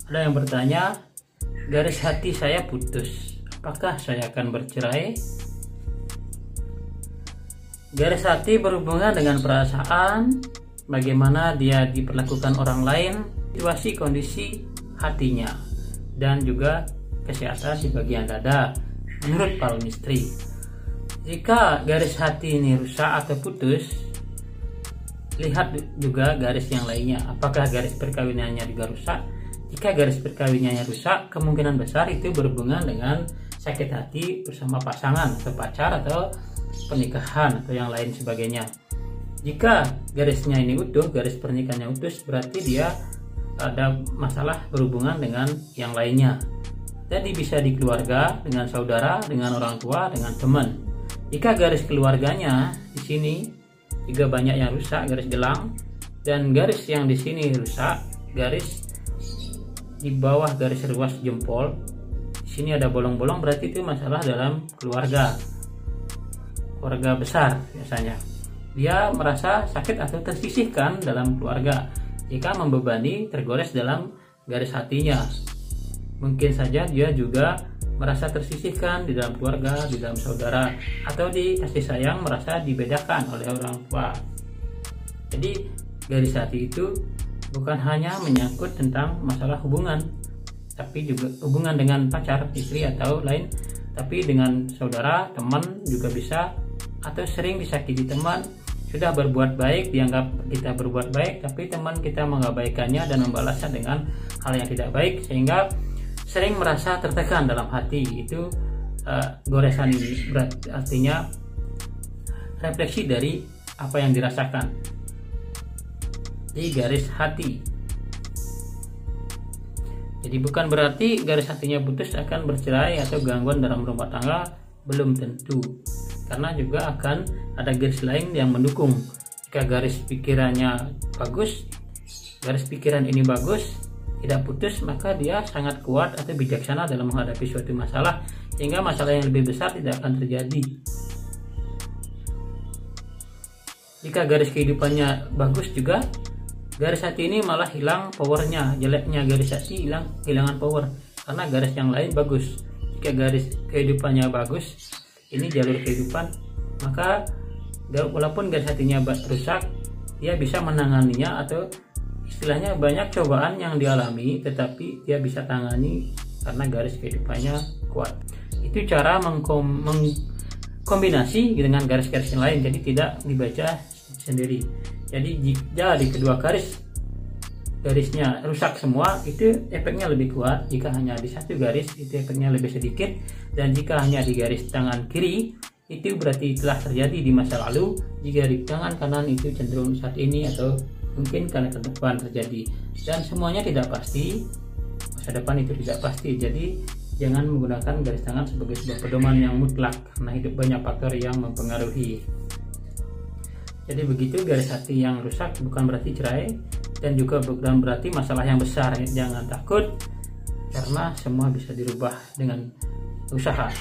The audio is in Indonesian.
Ada yang bertanya, garis hati saya putus, apakah saya akan bercerai? Garis hati berhubungan dengan perasaan, bagaimana dia diperlakukan orang lain, situasi kondisi hatinya, dan juga kesehatan di bagian dada menurut palmistry. Jika garis hati ini rusak atau putus, lihat juga garis yang lainnya, apakah garis perkawinannya juga rusak. Jika garis perkawinannya rusak, kemungkinan besar itu berhubungan dengan sakit hati bersama pasangan atau pacar atau pernikahan atau yang lain sebagainya. Jika garisnya ini utuh, garis pernikahannya utuh, berarti dia ada masalah berhubungan dengan yang lainnya. Jadi bisa di keluarga, dengan saudara, dengan orang tua, dengan teman. Jika garis keluarganya di sini juga banyak yang rusak, garis gelang, dan garis yang di sini rusak, garis di bawah garis ruas jempol, di sini ada bolong-bolong, berarti itu masalah dalam keluarga besar. Biasanya dia merasa sakit atau tersisihkan dalam keluarga jika membebani, tergores dalam garis hatinya. Mungkin saja dia juga merasa tersisihkan di dalam keluarga, di dalam saudara, atau di kasih sayang merasa dibedakan oleh orang tua. Jadi garis hati itu bukan hanya menyangkut tentang masalah hubungan, tapi juga hubungan dengan pacar, istri atau lain, tapi dengan saudara, teman juga bisa, atau sering disakiti teman. Sudah berbuat baik, dianggap kita berbuat baik, tapi teman kita mengabaikannya dan membalasnya dengan hal yang tidak baik, sehingga sering merasa tertekan dalam hati. Itu goresan ini artinya refleksi dari apa yang dirasakan di garis hati. Jadi bukan berarti garis hatinya putus akan bercerai atau gangguan dalam rumah tangga, belum tentu, karena juga akan ada garis lain yang mendukung. Jika garis pikirannya bagus, garis pikiran ini bagus, tidak putus, maka dia sangat kuat atau bijaksana dalam menghadapi suatu masalah, sehingga masalah yang lebih besar tidak akan terjadi. Jika garis kehidupannya bagus juga, garis hati ini malah hilang powernya. Jeleknya garis hati hilangan power karena garis yang lain bagus. Jika garis kehidupannya bagus, ini jalur kehidupan, maka walaupun garis hatinya rusak, dia bisa menanganinya, atau istilahnya banyak cobaan yang dialami tetapi dia bisa tangani karena garis kehidupannya kuat. Itu cara mengkombinasi dengan garis-garis yang lain, jadi tidak dibaca sendiri. Jadi jika di kedua garisnya rusak semua, itu efeknya lebih kuat. Jika hanya di satu garis, itu efeknya lebih sedikit. Dan jika hanya di garis tangan kiri, itu berarti telah terjadi di masa lalu. Jika di tangan kanan, itu cenderung saat ini atau mungkin karena ke depan terjadi. Dan semuanya tidak pasti, masa depan itu tidak pasti. Jadi jangan menggunakan garis tangan sebagai sebuah pedoman yang mutlak, karena hidup banyak faktor yang mempengaruhi. Jadi begitu, garis hati yang rusak bukan berarti cerai, dan juga bukan berarti masalah yang besar. Jangan takut, karena semua bisa dirubah dengan usaha.